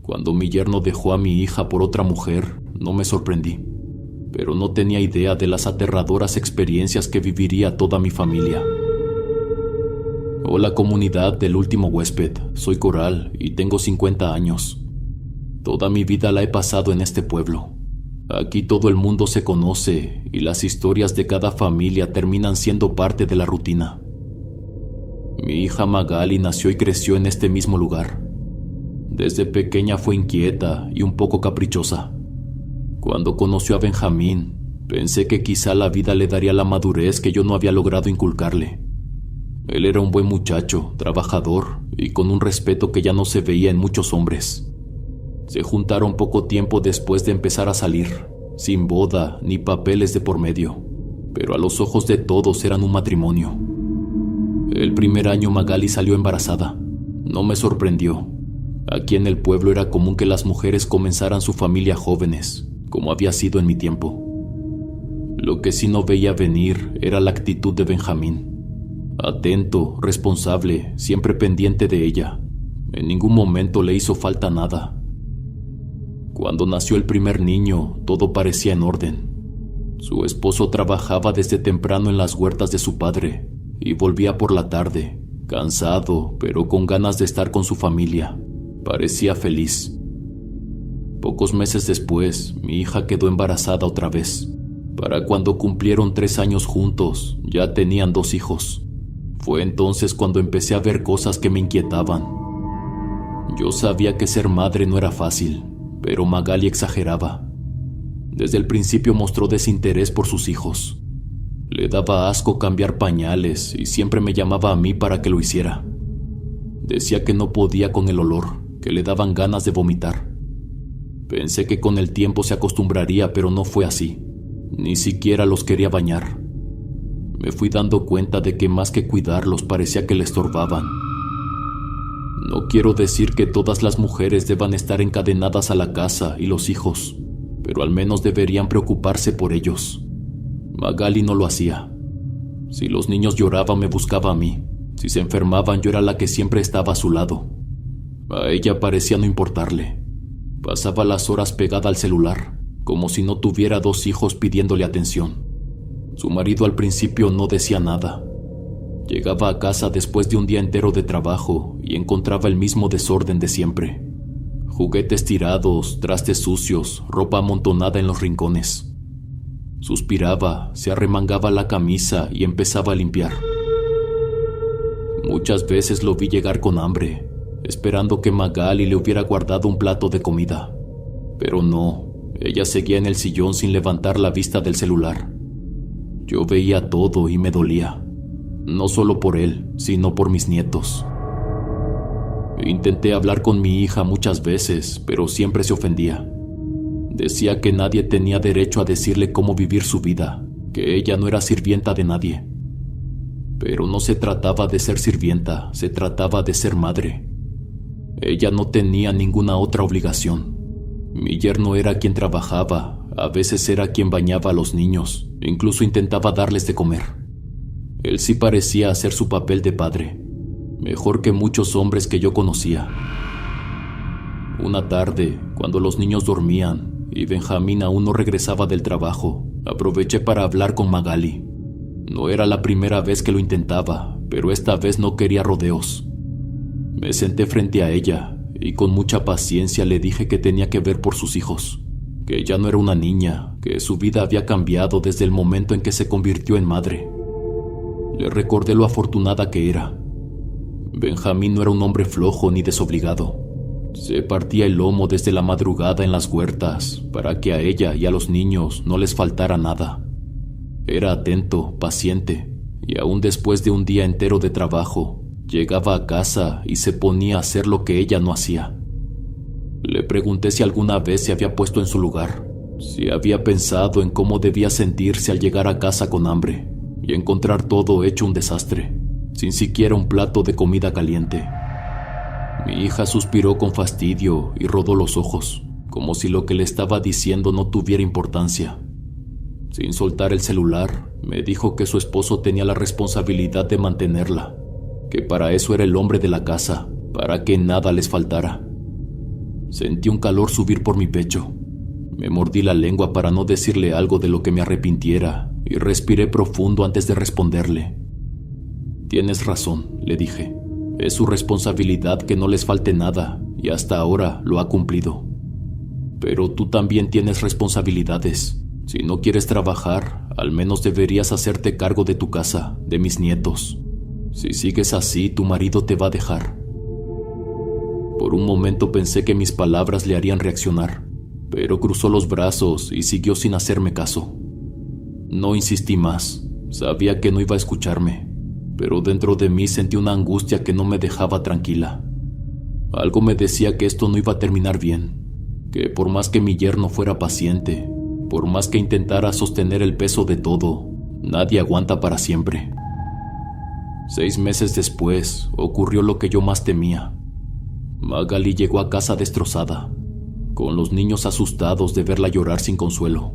Cuando mi yerno dejó a mi hija por otra mujer, no me sorprendí, pero no tenía idea de las aterradoras experiencias que viviría toda mi familia. Hola comunidad del último huésped, soy Coral y tengo 50 años. Toda mi vida la he pasado en este pueblo. Aquí todo el mundo se conoce y las historias de cada familia terminan siendo parte de la rutina. Mi hija Magali nació y creció en este mismo lugar. Desde pequeña fue inquieta y un poco caprichosa. Cuando conoció a Benjamín, pensé que quizá la vida le daría la madurez que yo no había logrado inculcarle. Él era un buen muchacho, trabajador y con un respeto que ya no se veía en muchos hombres. Se juntaron poco tiempo después de empezar a salir, sin boda ni papeles de por medio, pero a los ojos de todos eran un matrimonio. El primer año Magali salió embarazada. No me sorprendió. Aquí en el pueblo era común que las mujeres comenzaran su familia jóvenes, como había sido en mi tiempo. Lo que sí no veía venir era la actitud de Benjamín. Atento, responsable, siempre pendiente de ella. En ningún momento le hizo falta nada. Cuando nació el primer niño, todo parecía en orden. Su esposo trabajaba desde temprano en las huertas de su padre y volvía por la tarde, cansado, pero con ganas de estar con su familia. Parecía feliz. Pocos meses después, mi hija quedó embarazada otra vez. Para cuando cumplieron 3 años juntos, ya tenían 2 hijos. Fue entonces cuando empecé a ver cosas que me inquietaban. Yo sabía que ser madre no era fácil, pero Magali exageraba. Desde el principio mostró desinterés por sus hijos. Le daba asco cambiar pañales y siempre me llamaba a mí para que lo hiciera. Decía que no podía con el olor, que le daban ganas de vomitar. Pensé que con el tiempo se acostumbraría, pero no fue así. Ni siquiera los quería bañar. Me fui dando cuenta de que más que cuidarlos parecía que le estorbaban. No quiero decir que todas las mujeres deban estar encadenadas a la casa y los hijos, pero al menos deberían preocuparse por ellos. Magali no lo hacía. Si los niños lloraban me buscaba a mí. Si se enfermaban yo era la que siempre estaba a su lado. A ella parecía no importarle. Pasaba las horas pegada al celular, como si no tuviera 2 hijos pidiéndole atención. Su marido al principio no decía nada. Llegaba a casa después de un día entero de trabajo y encontraba el mismo desorden de siempre. Juguetes tirados, trastes sucios, ropa amontonada en los rincones. Suspiraba, se arremangaba la camisa y empezaba a limpiar. Muchas veces lo vi llegar con hambre, esperando que Magali le hubiera guardado un plato de comida. Pero no, ella seguía en el sillón sin levantar la vista del celular. Yo veía todo y me dolía, no solo por él, sino por mis nietos. Intenté hablar con mi hija muchas veces, pero siempre se ofendía. Decía que nadie tenía derecho a decirle cómo vivir su vida, que ella no era sirvienta de nadie. Pero no se trataba de ser sirvienta, se trataba de ser madre. Ella no tenía ninguna otra obligación. Mi yerno era quien trabajaba, a veces era quien bañaba a los niños, incluso intentaba darles de comer. Él sí parecía hacer su papel de padre, mejor que muchos hombres que yo conocía. Una tarde, cuando los niños dormían y Benjamín aún no regresaba del trabajo, aproveché para hablar con Magali. No era la primera vez que lo intentaba, pero esta vez no quería rodeos. Me senté frente a ella y con mucha paciencia le dije que tenía que ver por sus hijos, que ya no era una niña, que su vida había cambiado desde el momento en que se convirtió en madre. Le recordé lo afortunada que era. Benjamín no era un hombre flojo ni desobligado. Se partía el lomo desde la madrugada en las huertas para que a ella y a los niños no les faltara nada. Era atento, paciente, y aún después de un día entero de trabajo, llegaba a casa y se ponía a hacer lo que ella no hacía. Le pregunté si alguna vez se había puesto en su lugar, si había pensado en cómo debía sentirse al llegar a casa con hambre y encontrar todo hecho un desastre, sin siquiera un plato de comida caliente. Mi hija suspiró con fastidio y rodó los ojos, como si lo que le estaba diciendo no tuviera importancia. Sin soltar el celular, me dijo que su esposo tenía la responsabilidad de mantenerla, que para eso era el hombre de la casa, para que nada les faltara. Sentí un calor subir por mi pecho. Me mordí la lengua para no decirle algo de lo que me arrepintiera y respiré profundo antes de responderle. Tienes razón, le dije. Es su responsabilidad que no les falte nada y hasta ahora lo ha cumplido. Pero tú también tienes responsabilidades. Si no quieres trabajar, al menos deberías hacerte cargo de tu casa, de mis nietos. Si sigues así, tu marido te va a dejar. Por un momento pensé que mis palabras le harían reaccionar, pero cruzó los brazos y siguió sin hacerme caso. No insistí más, sabía que no iba a escucharme, pero dentro de mí sentí una angustia que no me dejaba tranquila. Algo me decía que esto no iba a terminar bien, que por más que mi yerno fuera paciente, por más que intentara sostener el peso de todo, nadie aguanta para siempre. 6 meses después, ocurrió lo que yo más temía. Magali llegó a casa destrozada, con los niños asustados de verla llorar sin consuelo.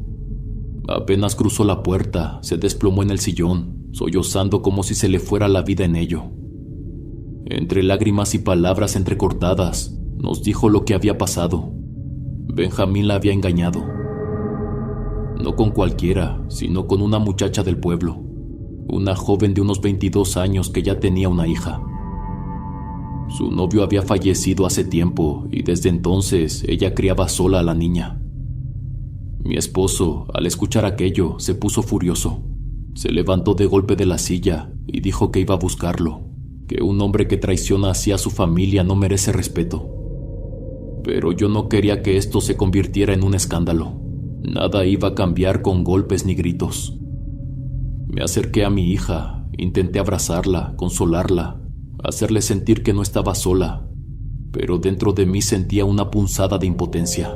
Apenas cruzó la puerta, se desplomó en el sillón, sollozando como si se le fuera la vida en ello. Entre lágrimas y palabras entrecortadas, nos dijo lo que había pasado. Benjamín la había engañado. No con cualquiera, sino con una muchacha del pueblo, una joven de unos 22 años que ya tenía una hija. Su novio había fallecido hace tiempo y desde entonces ella criaba sola a la niña. Mi esposo, al escuchar aquello, se puso furioso. Se levantó de golpe de la silla y dijo que iba a buscarlo, que un hombre que traiciona así a su familia no merece respeto. Pero yo no quería que esto se convirtiera en un escándalo. Nada iba a cambiar con golpes ni gritos. Me acerqué a mi hija, intenté abrazarla, consolarla, hacerle sentir que no estaba sola, pero dentro de mí sentía una punzada de impotencia.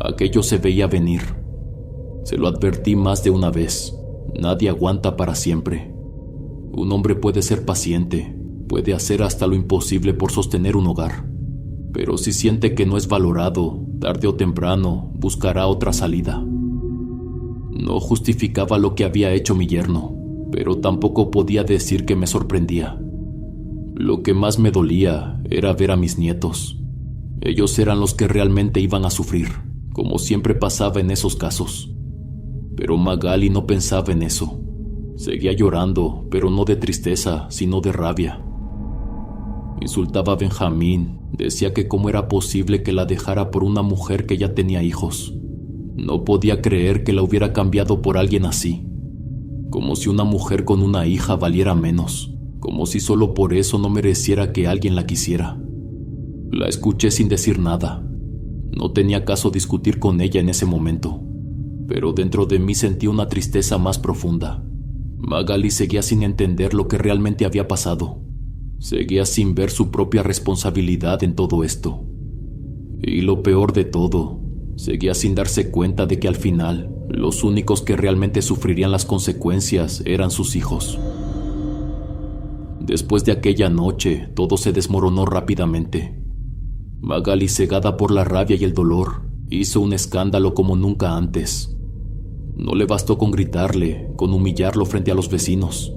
Aquello se veía venir. Se lo advertí más de una vez. Nadie aguanta para siempre. Un hombre puede ser paciente, puede hacer hasta lo imposible por sostener un hogar, pero si siente que no es valorado, tarde o temprano buscará otra salida. No justificaba lo que había hecho mi yerno, pero tampoco podía decir que me sorprendía. Lo que más me dolía era ver a mis nietos. Ellos eran los que realmente iban a sufrir, como siempre pasaba en esos casos. Pero Magali no pensaba en eso. Seguía llorando, pero no de tristeza, sino de rabia. Insultaba a Benjamín, decía que cómo era posible que la dejara por una mujer que ya tenía hijos. No podía creer que la hubiera cambiado por alguien así. Como si una mujer con una hija valiera menos. Como si solo por eso no mereciera que alguien la quisiera. La escuché sin decir nada. No tenía caso discutir con ella en ese momento, pero dentro de mí sentí una tristeza más profunda. Magali seguía sin entender lo que realmente había pasado. Seguía sin ver su propia responsabilidad en todo esto. Y lo peor de todo, seguía sin darse cuenta de que al final, los únicos que realmente sufrirían las consecuencias eran sus hijos. Después de aquella noche, todo se desmoronó rápidamente. Magali, cegada por la rabia y el dolor, hizo un escándalo como nunca antes. No le bastó con gritarle, con humillarlo frente a los vecinos,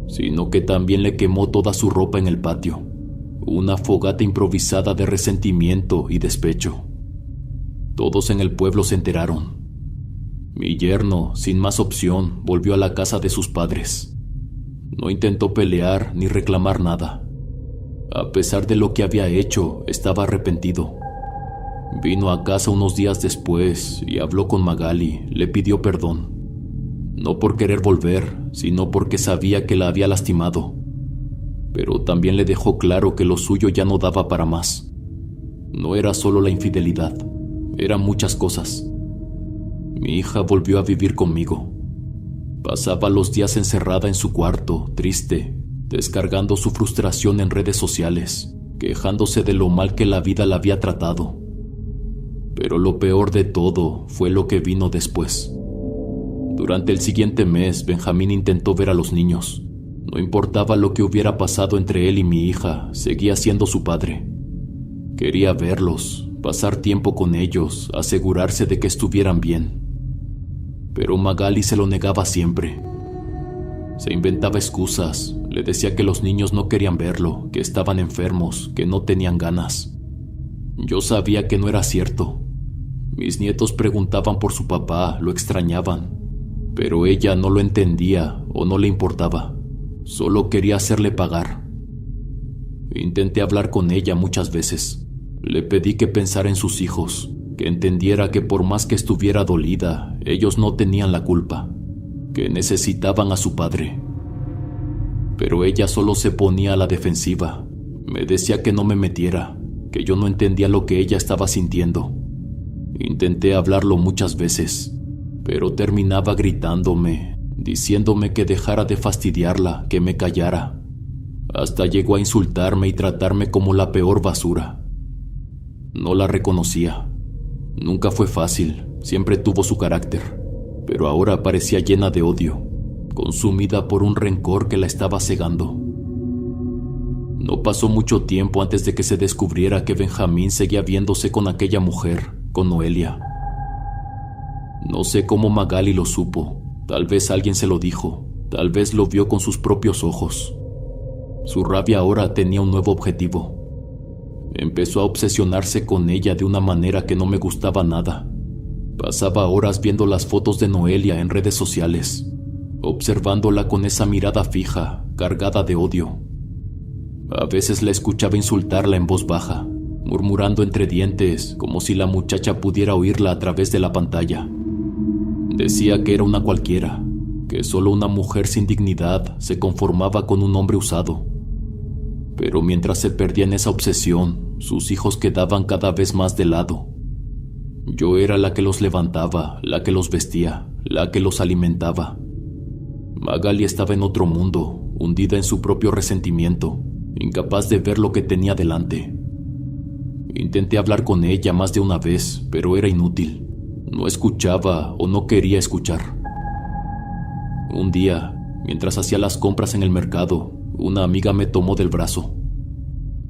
sino que también le quemó toda su ropa en el patio. Una fogata improvisada de resentimiento y despecho. Todos en el pueblo se enteraron. Mi yerno, sin más opción, volvió a la casa de sus padres. No intentó pelear ni reclamar nada. A pesar de lo que había hecho, estaba arrepentido. Vino a casa unos días después y habló con Magali, le pidió perdón. No por querer volver, sino porque sabía que la había lastimado. Pero también le dejó claro que lo suyo ya no daba para más. No era solo la infidelidad, eran muchas cosas. Mi hija volvió a vivir conmigo. Pasaba los días encerrada en su cuarto, triste, descargando su frustración en redes sociales, quejándose de lo mal que la vida la había tratado. Pero lo peor de todo fue lo que vino después. Durante el siguiente mes, Benjamín intentó ver a los niños. No importaba lo que hubiera pasado entre él y mi hija, seguía siendo su padre. Quería verlos, pasar tiempo con ellos, asegurarse de que estuvieran bien. Pero Magali se lo negaba siempre. Se inventaba excusas, le decía que los niños no querían verlo, que estaban enfermos, que no tenían ganas. Yo sabía que no era cierto. Mis nietos preguntaban por su papá, lo extrañaban, pero ella no lo entendía o no le importaba. Solo quería hacerle pagar. Intenté hablar con ella muchas veces. Le pedí que pensara en sus hijos, que entendiera que por más que estuviera dolida, ellos no tenían la culpa, que necesitaban a su padre. Pero ella solo se ponía a la defensiva. Me decía que no me metiera, que yo no entendía lo que ella estaba sintiendo. Intenté hablarlo muchas veces, pero terminaba gritándome, diciéndome que dejara de fastidiarla, que me callara. Hasta llegó a insultarme y tratarme como la peor basura. No la reconocía. Nunca fue fácil, siempre tuvo su carácter, pero ahora parecía llena de odio, consumida por un rencor que la estaba cegando. No pasó mucho tiempo antes de que se descubriera que Benjamín seguía viéndose con aquella mujer, con Noelia. No sé cómo Magali lo supo, tal vez alguien se lo dijo, tal vez lo vio con sus propios ojos. Su rabia ahora tenía un nuevo objetivo. Empezó a obsesionarse con ella de una manera que no me gustaba nada. Pasaba horas viendo las fotos de Noelia en redes sociales, observándola con esa mirada fija, cargada de odio. A veces la escuchaba insultarla en voz baja, murmurando entre dientes como si la muchacha pudiera oírla a través de la pantalla. Decía que era una cualquiera, que solo una mujer sin dignidad se conformaba con un hombre usado. Pero mientras se perdía en esa obsesión, sus hijos quedaban cada vez más de lado. Yo era la que los levantaba, la que los vestía, la que los alimentaba. Magali estaba en otro mundo, hundida en su propio resentimiento, incapaz de ver lo que tenía delante. Intenté hablar con ella más de una vez, pero era inútil. No escuchaba o no quería escuchar. Un día, mientras hacía las compras en el mercado, una amiga me tomó del brazo.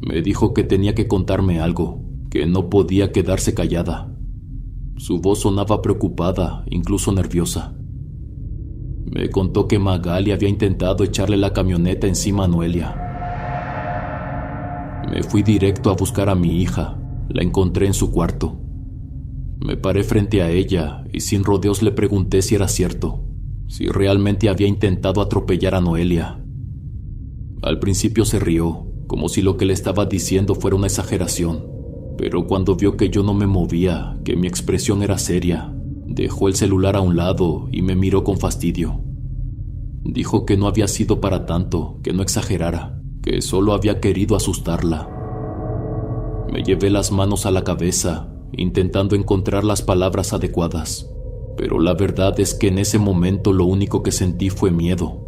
Me dijo que tenía que contarme algo, que no podía quedarse callada. Su voz sonaba preocupada, incluso nerviosa. Me contó que Magali había intentado echarle la camioneta encima a Noelia. Me fui directo a buscar a mi hija. La encontré en su cuarto. Me paré frente a ella y sin rodeos le pregunté si era cierto, si realmente había intentado atropellar a Noelia. Al principio se rió, como si lo que le estaba diciendo fuera una exageración, pero cuando vio que yo no me movía, que mi expresión era seria, dejó el celular a un lado y me miró con fastidio. Dijo que no había sido para tanto, que no exagerara, que solo había querido asustarla. Me llevé las manos a la cabeza, intentando encontrar las palabras adecuadas, pero la verdad es que en ese momento lo único que sentí fue miedo.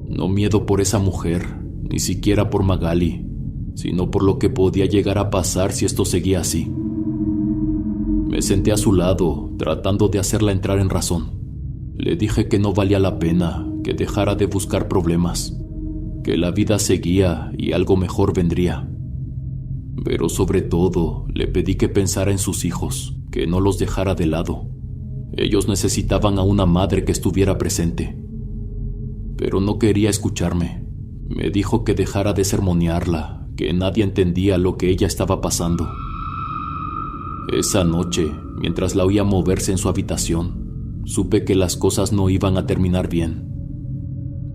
No miedo por esa mujer, ni siquiera por Magali, sino por lo que podía llegar a pasar si esto seguía así. Me senté a su lado, tratando de hacerla entrar en razón. Le dije que no valía la pena, que dejara de buscar problemas, que la vida seguía y algo mejor vendría. Pero sobre todo, le pedí que pensara en sus hijos, que no los dejara de lado. Ellos necesitaban a una madre que estuviera presente. Pero no quería escucharme. Me dijo que dejara de sermonearla, que nadie entendía lo que ella estaba pasando. Esa noche, mientras la oía moverse en su habitación, supe que las cosas no iban a terminar bien.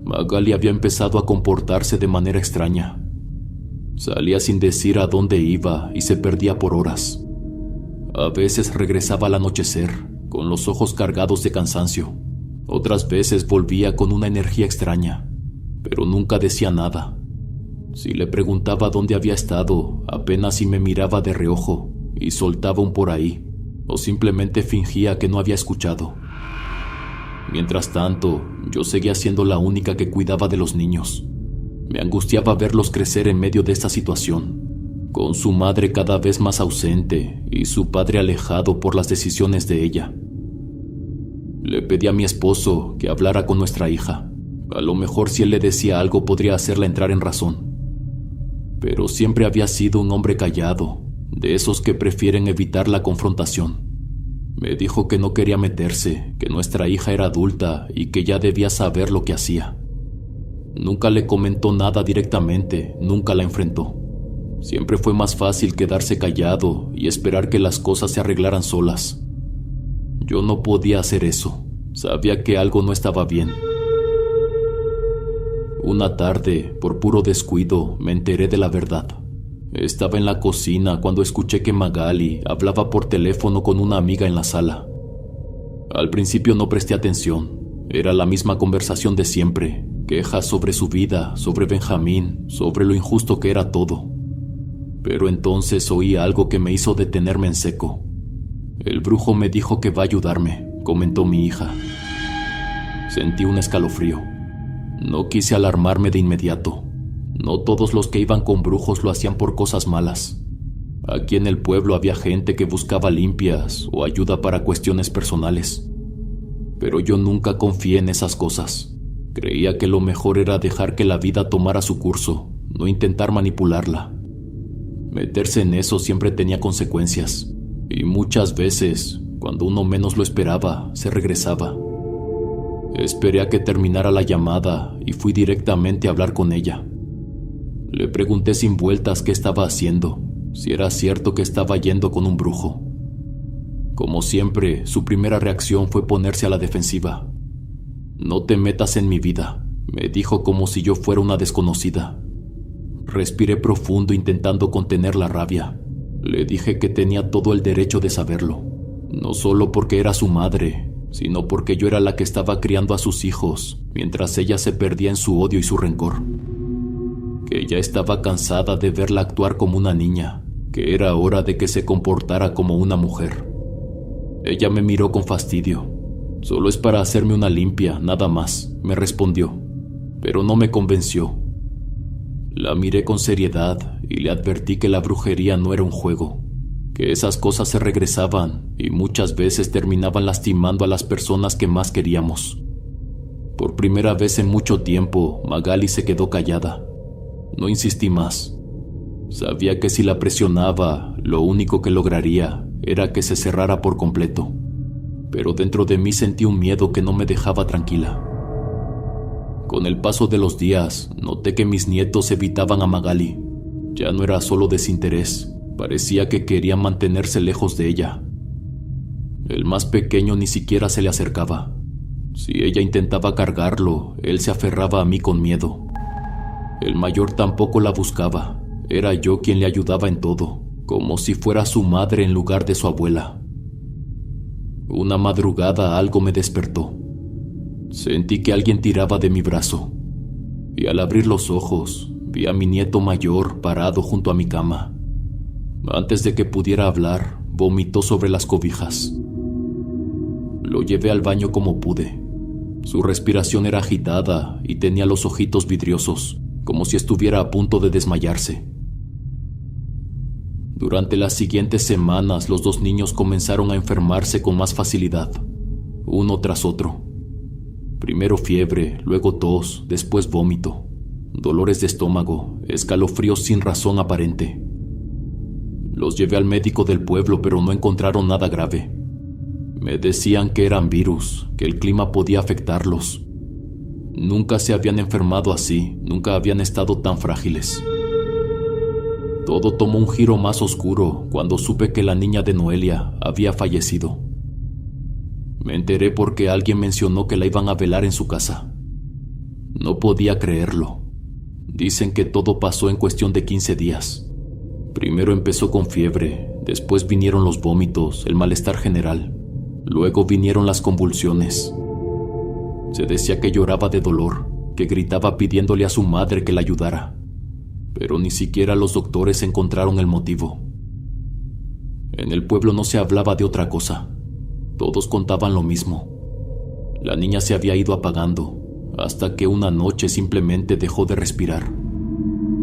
Magali había empezado a comportarse de manera extraña. Salía sin decir a dónde iba y se perdía por horas. A veces regresaba al anochecer, con los ojos cargados de cansancio. Otras veces volvía con una energía extraña, pero nunca decía nada. Si le preguntaba dónde había estado, apenas si me miraba de reojo y soltaba un por ahí, o simplemente fingía que no había escuchado. Mientras tanto, yo seguía siendo la única que cuidaba de los niños. Me angustiaba verlos crecer en medio de esta situación, con su madre cada vez más ausente y su padre alejado por las decisiones de ella. Le pedí a mi esposo que hablara con nuestra hija. A lo mejor si él le decía algo podría hacerla entrar en razón. Pero siempre había sido un hombre callado, de esos que prefieren evitar la confrontación. Me dijo que no quería meterse, que nuestra hija era adulta y que ya debía saber lo que hacía. Nunca le comentó nada directamente, nunca la enfrentó. Siempre fue más fácil quedarse callado y esperar que las cosas se arreglaran solas. Yo no podía hacer eso. Sabía que algo no estaba bien. Una tarde, por puro descuido, me enteré de la verdad. Estaba en la cocina cuando escuché que Magali hablaba por teléfono con una amiga en la sala. Al principio no presté atención. Era la misma conversación de siempre. Quejas sobre su vida, sobre Benjamín, sobre lo injusto que era todo. Pero entonces oí algo que me hizo detenerme en seco. El brujo me dijo que va a ayudarme, comentó mi hija. Sentí un escalofrío. No quise alarmarme de inmediato. No todos los que iban con brujos lo hacían por cosas malas. Aquí en el pueblo había gente que buscaba limpias o ayuda para cuestiones personales. Pero yo nunca confié en esas cosas. Creía que lo mejor era dejar que la vida tomara su curso, no intentar manipularla. Meterse en eso siempre tenía consecuencias, y muchas veces, cuando uno menos lo esperaba, se regresaba. Esperé a que terminara la llamada y fui directamente a hablar con ella. Le pregunté sin vueltas qué estaba haciendo, si era cierto que estaba yendo con un brujo. Como siempre, su primera reacción fue ponerse a la defensiva. «No te metas en mi vida», me dijo como si yo fuera una desconocida. Respiré profundo intentando contener la rabia. Le dije que tenía todo el derecho de saberlo, no solo porque era su madre, sino porque yo era la que estaba criando a sus hijos, mientras ella se perdía en su odio y su rencor. Que ya estaba cansada de verla actuar como una niña, que era hora de que se comportara como una mujer. Ella me miró con fastidio. «Solo es para hacerme una limpia, nada más», me respondió, pero no me convenció. La miré con seriedad y le advertí que la brujería no era un juego, que esas cosas se regresaban y muchas veces terminaban lastimando a las personas que más queríamos. Por primera vez en mucho tiempo, Magali se quedó callada. No insistí más. Sabía que si la presionaba, lo único que lograría era que se cerrara por completo. Pero dentro de mí sentí un miedo que no me dejaba tranquila. Con el paso de los días, noté que mis nietos evitaban a Magali. Ya no era solo desinterés, parecía que querían mantenerse lejos de ella. El más pequeño ni siquiera se le acercaba. Si ella intentaba cargarlo, él se aferraba a mí con miedo. El mayor tampoco la buscaba, era yo quien le ayudaba en todo, como si fuera su madre en lugar de su abuela. Una madrugada algo me despertó. Sentí que alguien tiraba de mi brazo, y al abrir los ojos, vi a mi nieto mayor parado junto a mi cama. Antes de que pudiera hablar, vomitó sobre las cobijas. Lo llevé al baño como pude. Su respiración era agitada y tenía los ojitos vidriosos, como si estuviera a punto de desmayarse. Durante las siguientes semanas, los dos niños comenzaron a enfermarse con más facilidad, uno tras otro. Primero fiebre, luego tos, después vómito, dolores de estómago, escalofríos sin razón aparente. Los llevé al médico del pueblo, pero no encontraron nada grave. Me decían que eran virus, que el clima podía afectarlos. Nunca se habían enfermado así, nunca habían estado tan frágiles. Todo tomó un giro más oscuro cuando supe que la niña de Noelia había fallecido. Me enteré porque alguien mencionó que la iban a velar en su casa. No podía creerlo. Dicen que todo pasó en cuestión de 15 días. Primero empezó con fiebre, después vinieron los vómitos, el malestar general. Luego vinieron las convulsiones. Se decía que lloraba de dolor, que gritaba pidiéndole a su madre que la ayudara. Pero ni siquiera los doctores encontraron el motivo. En el pueblo no se hablaba de otra cosa. Todos contaban lo mismo. La niña se había ido apagando, hasta que una noche simplemente dejó de respirar.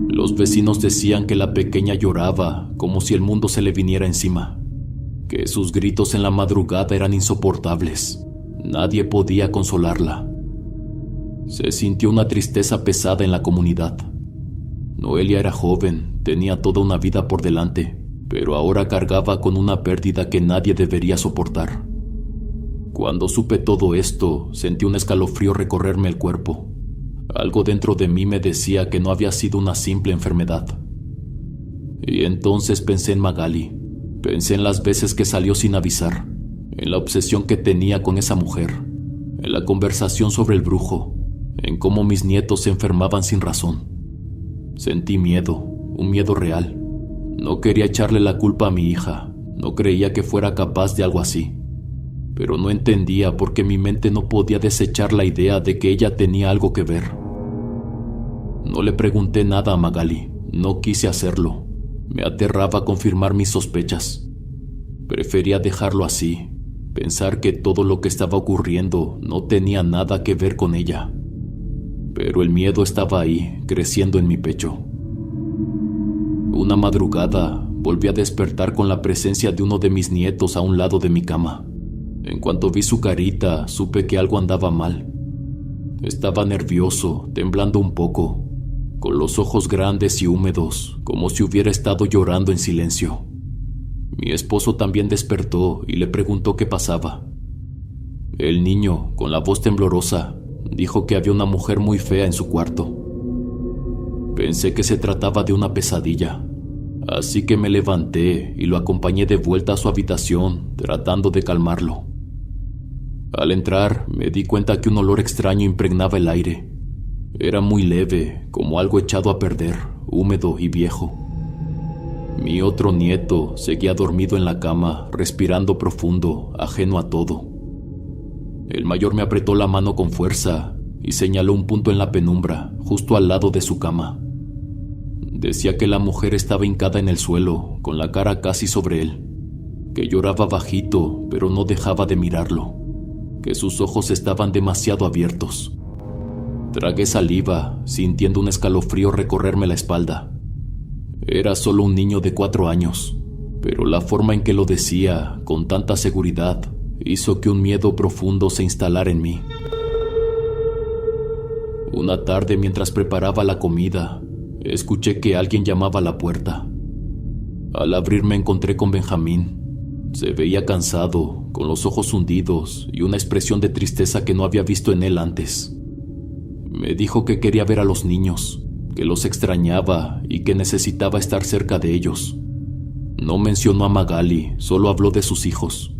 Los vecinos decían que la pequeña lloraba como si el mundo se le viniera encima, que sus gritos en la madrugada eran insoportables. Nadie podía consolarla. Se sintió una tristeza pesada en la comunidad. Noelia era joven, tenía toda una vida por delante, pero ahora cargaba con una pérdida que nadie debería soportar. Cuando supe todo esto, sentí un escalofrío recorrerme el cuerpo. Algo dentro de mí me decía que no había sido una simple enfermedad. Y entonces pensé en Magali. Pensé en las veces que salió sin avisar, en la obsesión que tenía con esa mujer, en la conversación sobre el brujo, en cómo mis nietos se enfermaban sin razón. Sentí miedo, un miedo real. No quería echarle la culpa a mi hija, no creía que fuera capaz de algo así. Pero no entendía por qué mi mente no podía desechar la idea de que ella tenía algo que ver. No le pregunté nada a Magali, no quise hacerlo. Me aterraba confirmar mis sospechas. Prefería dejarlo así, pensar que todo lo que estaba ocurriendo no tenía nada que ver con ella. Pero el miedo estaba ahí, creciendo en mi pecho. Una madrugada volví a despertar con la presencia de uno de mis nietos a un lado de mi cama. En cuanto vi su carita, supe que algo andaba mal. Estaba nervioso, temblando un poco, con los ojos grandes y húmedos, como si hubiera estado llorando en silencio. Mi esposo también despertó y le preguntó qué pasaba. El niño, con la voz temblorosa, dijo que había una mujer muy fea en su cuarto. Pensé que se trataba de una pesadilla, así que me levanté y lo acompañé de vuelta a su habitación, tratando de calmarlo. Al entrar, me di cuenta que un olor extraño impregnaba el aire. Era muy leve, como algo echado a perder, húmedo y viejo. Mi otro nieto seguía dormido en la cama, respirando profundo, ajeno a todo. El mayor me apretó la mano con fuerza y señaló un punto en la penumbra, justo al lado de su cama. Decía que la mujer estaba hincada en el suelo, con la cara casi sobre él, que lloraba bajito, pero no dejaba de mirarlo, que sus ojos estaban demasiado abiertos. Tragué saliva, sintiendo un escalofrío recorrerme la espalda. Era solo un niño de 4 años, pero la forma en que lo decía, con tanta seguridad, hizo que un miedo profundo se instalara en mí. Una tarde, mientras preparaba la comida, escuché que alguien llamaba a la puerta. Al abrir me encontré con Benjamín. Se veía cansado, con los ojos hundidos y una expresión de tristeza que no había visto en él antes. Me dijo que quería ver a los niños, que los extrañaba y que necesitaba estar cerca de ellos. No mencionó a Magali, solo habló de sus hijos.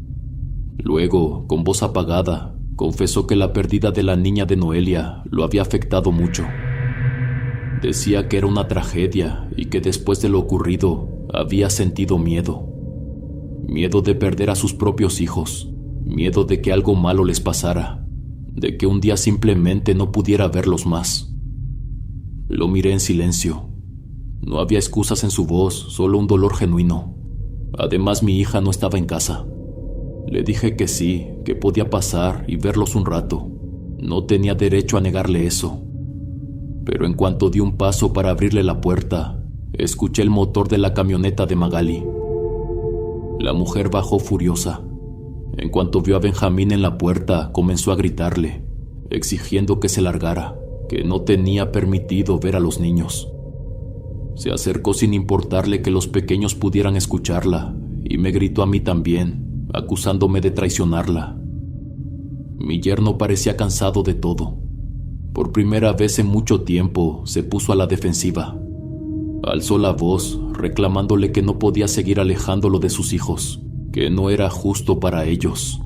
Luego, con voz apagada, confesó que la pérdida de la niña de Noelia lo había afectado mucho. Decía que era una tragedia y que después de lo ocurrido había sentido miedo. Miedo de perder a sus propios hijos, miedo de que algo malo les pasara, de que un día simplemente no pudiera verlos más. Lo miré en silencio. No había excusas en su voz, solo un dolor genuino. Además, mi hija no estaba en casa. Le dije que sí, que podía pasar y verlos un rato. No tenía derecho a negarle eso. Pero en cuanto di un paso para abrirle la puerta, escuché el motor de la camioneta de Magali. La mujer bajó furiosa. En cuanto vio a Benjamín en la puerta, comenzó a gritarle, exigiendo que se largara, que no tenía permitido ver a los niños. Se acercó sin importarle que los pequeños pudieran escucharla, y me gritó a mí también, acusándome de traicionarla. Mi yerno parecía cansado de todo. Por primera vez en mucho tiempo se puso a la defensiva. Alzó la voz, reclamándole que no podía seguir alejándolo de sus hijos, que no era justo para ellos.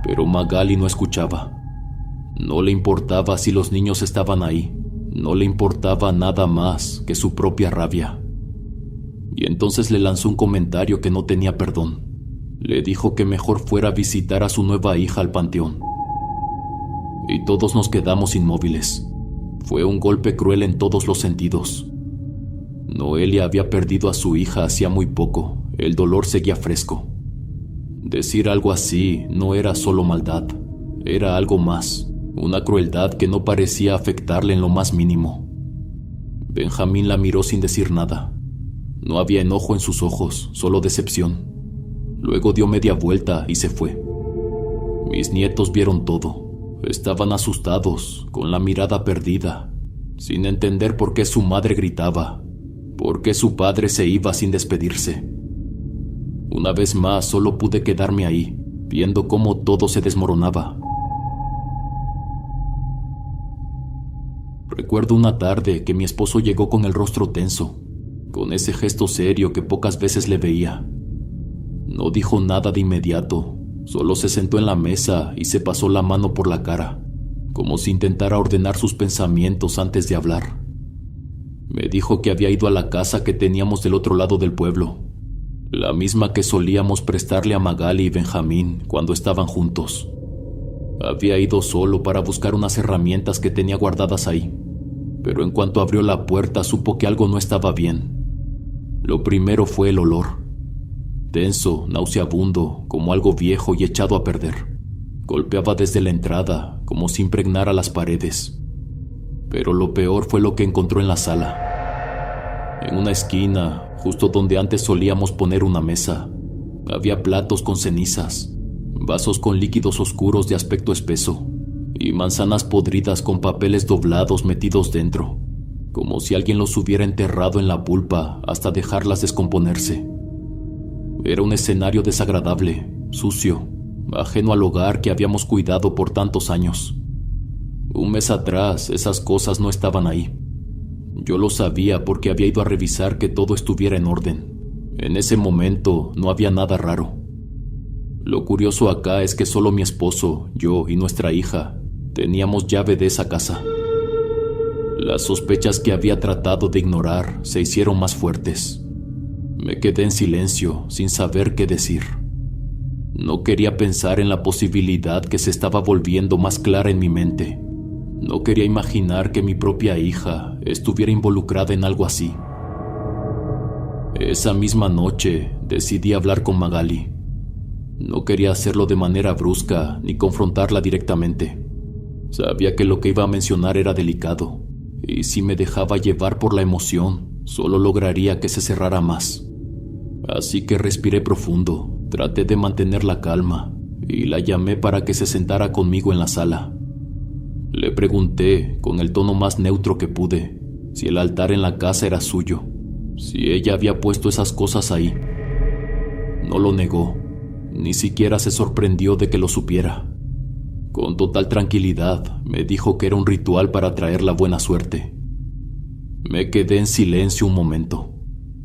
Pero Magali no escuchaba. No le importaba si los niños estaban ahí. No le importaba nada más que su propia rabia. Y entonces le lanzó un comentario que no tenía perdón. Le dijo que mejor fuera a visitar a su nueva hija al panteón. Y todos nos quedamos inmóviles. Fue un golpe cruel en todos los sentidos. Noelia había perdido a su hija hacía muy poco. El dolor seguía fresco. Decir algo así no era solo maldad. Era algo más. Una crueldad que no parecía afectarle en lo más mínimo. Benjamín la miró sin decir nada. No había enojo en sus ojos, solo decepción. Luego dio media vuelta y se fue. Mis nietos vieron todo. Estaban asustados, con la mirada perdida, sin entender por qué su madre gritaba, por qué su padre se iba sin despedirse. Una vez más solo pude quedarme ahí, viendo cómo todo se desmoronaba. Recuerdo una tarde que mi esposo llegó con el rostro tenso. con ese gesto serio que pocas veces le veía. No dijo nada de inmediato, solo se sentó en la mesa y se pasó la mano por la cara, como si intentara ordenar sus pensamientos antes de hablar. Me dijo que había ido a la casa que teníamos del otro lado del pueblo, la misma que solíamos prestarle a Magali y Benjamín cuando estaban juntos. Había ido solo para buscar unas herramientas que tenía guardadas ahí, pero en cuanto abrió la puerta supo que algo no estaba bien. Lo primero fue el olor, denso, nauseabundo, como algo viejo y echado a perder. Golpeaba desde la entrada, como si impregnara las paredes. Pero lo peor fue lo que encontró en la sala. En una esquina, justo donde antes solíamos poner una mesa, había platos con cenizas, vasos con líquidos oscuros de aspecto espeso y manzanas podridas con papeles doblados metidos dentro, como si alguien los hubiera enterrado en la pulpa hasta dejarlas descomponerse. Era un escenario desagradable, sucio, ajeno al hogar que habíamos cuidado por tantos años. Un mes atrás esas cosas no estaban ahí. Yo lo sabía porque había ido a revisar que todo estuviera en orden. En ese momento no había nada raro. Lo curioso acá es que solo mi esposo, yo y nuestra hija teníamos llave de esa casa. Las sospechas que había tratado de ignorar se hicieron más fuertes. Me quedé en silencio, sin saber qué decir. No quería pensar en la posibilidad que se estaba volviendo más clara en mi mente. No quería imaginar que mi propia hija estuviera involucrada en algo así. Esa misma noche decidí hablar con Magali. No quería hacerlo de manera brusca ni confrontarla directamente. Sabía que lo que iba a mencionar era delicado, y si me dejaba llevar por la emoción, solo lograría que se cerrara más. Así que respiré profundo, traté de mantener la calma, y la llamé para que se sentara conmigo en la sala. Le pregunté, con el tono más neutro que pude, si el altar en la casa era suyo, si ella había puesto esas cosas ahí. No lo negó, ni siquiera se sorprendió de que lo supiera. Con total tranquilidad me dijo que era un ritual para traer la buena suerte. Me quedé en silencio un momento.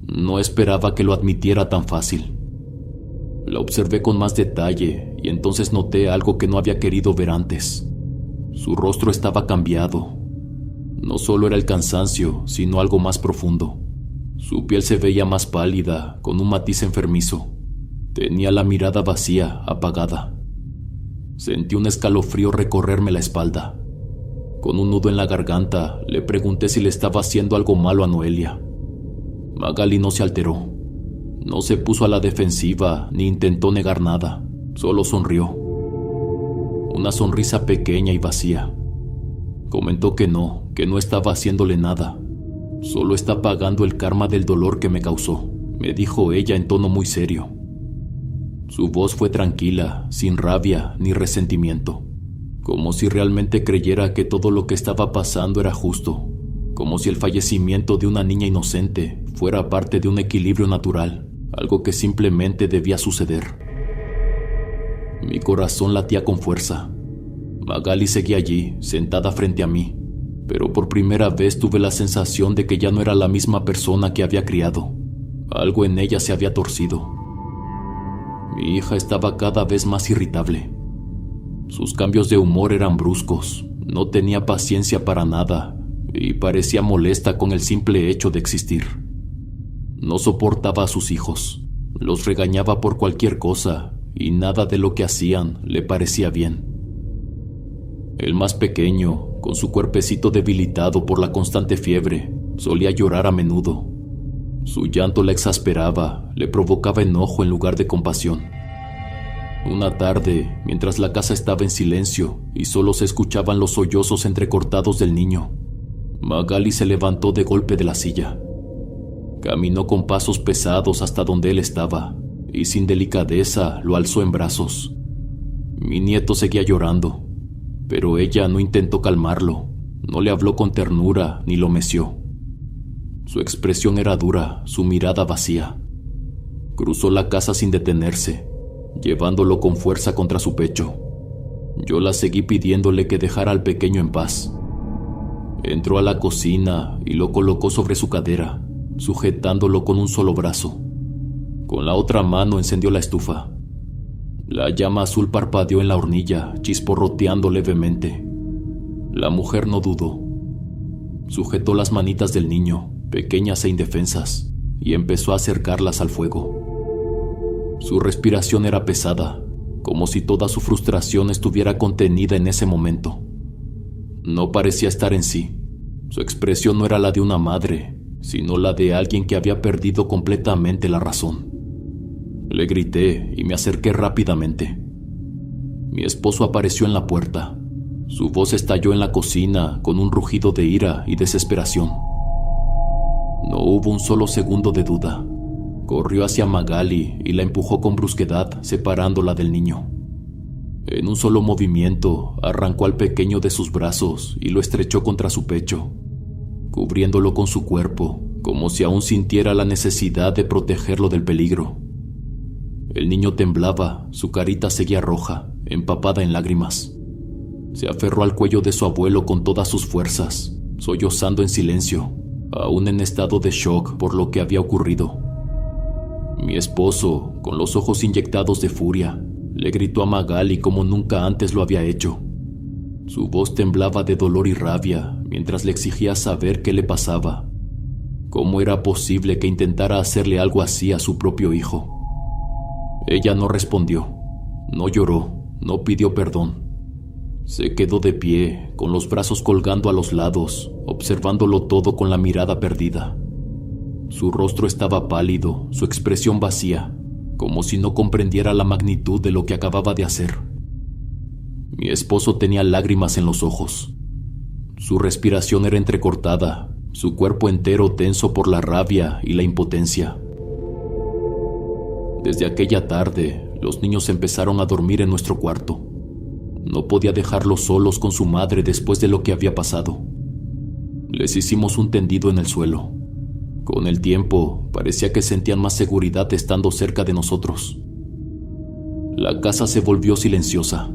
No esperaba que lo admitiera tan fácil. La observé con más detalle y entonces noté algo que no había querido ver antes. Su rostro estaba cambiado. No solo era el cansancio, sino algo más profundo. Su piel se veía más pálida, con un matiz enfermizo. Tenía la mirada vacía, apagada. Sentí un escalofrío recorrerme la espalda. Con un nudo en la garganta, le pregunté si le estaba haciendo algo malo a Noelia. Magali no se alteró. No se puso a la defensiva ni intentó negar nada. Solo sonrió. Una sonrisa pequeña y vacía. Comentó que no estaba haciéndole nada. Solo está pagando el karma del dolor que me causó, me dijo ella en tono muy serio. Su voz fue tranquila, sin rabia ni resentimiento, como si realmente creyera que todo lo que estaba pasando era justo, como si el fallecimiento de una niña inocente fuera parte de un equilibrio natural, algo que simplemente debía suceder. Mi corazón latía con fuerza. Magali seguía allí, sentada frente a mí, pero por primera vez tuve la sensación de que ya no era la misma persona que había criado. Algo en ella se había torcido. Mi hija estaba cada vez más irritable. Sus cambios de humor eran bruscos, no tenía paciencia para nada y parecía molesta con el simple hecho de existir. No soportaba a sus hijos, los regañaba por cualquier cosa y nada de lo que hacían le parecía bien. El más pequeño, con su cuerpecito debilitado por la constante fiebre, solía llorar a menudo. Su llanto la exasperaba, le provocaba enojo en lugar de compasión. Una tarde, mientras la casa estaba en silencio y solo se escuchaban los sollozos entrecortados del niño, Magali se levantó de golpe de la silla. Caminó con pasos pesados hasta donde él estaba y sin delicadeza lo alzó en brazos. Mi nieto seguía llorando, pero ella no intentó calmarlo, no le habló con ternura ni lo meció. Su expresión era dura, su mirada vacía. Cruzó la casa sin detenerse, llevándolo con fuerza contra su pecho. Yo la seguí pidiéndole que dejara al pequeño en paz. Entró a la cocina y lo colocó sobre su cadera, sujetándolo con un solo brazo. Con la otra mano encendió la estufa. La llama azul parpadeó en la hornilla, chisporroteando levemente. La mujer no dudó. Sujetó las manitas del niño, pequeñas e indefensas, y empezó a acercarlas al fuego. Su respiración era pesada, como si toda su frustración estuviera contenida en ese momento. No parecía estar en sí. Su expresión no era la de una madre, sino la de alguien que había perdido completamente la razón. Le grité y me acerqué rápidamente. Mi esposo apareció en la puerta. Su voz estalló en la cocina con un rugido de ira y desesperación. No hubo un solo segundo de duda. Corrió hacia Magali y la empujó con brusquedad, separándola del niño. En un solo movimiento, arrancó al pequeño de sus brazos y lo estrechó contra su pecho, cubriéndolo con su cuerpo, como si aún sintiera la necesidad de protegerlo del peligro. El niño temblaba, su carita seguía roja, empapada en lágrimas. Se aferró al cuello de su abuelo con todas sus fuerzas, sollozando en silencio, aún en estado de shock por lo que había ocurrido. Mi esposo, con los ojos inyectados de furia, le gritó a Magali como nunca antes lo había hecho. Su voz temblaba de dolor y rabia mientras le exigía saber qué le pasaba. ¿Cómo era posible que intentara hacerle algo así a su propio hijo? Ella no respondió, no lloró, no pidió perdón. Se quedó de pie, con los brazos colgando a los lados, observándolo todo con la mirada perdida. Su rostro estaba pálido, su expresión vacía, como si no comprendiera la magnitud de lo que acababa de hacer. Mi esposo tenía lágrimas en los ojos. Su respiración era entrecortada, su cuerpo entero tenso por la rabia y la impotencia. Desde aquella tarde, los niños empezaron a dormir en nuestro cuarto. No podía dejarlos solos con su madre después de lo que había pasado. Les hicimos un tendido en el suelo. Con el tiempo, parecía que sentían más seguridad estando cerca de nosotros. La casa se volvió silenciosa.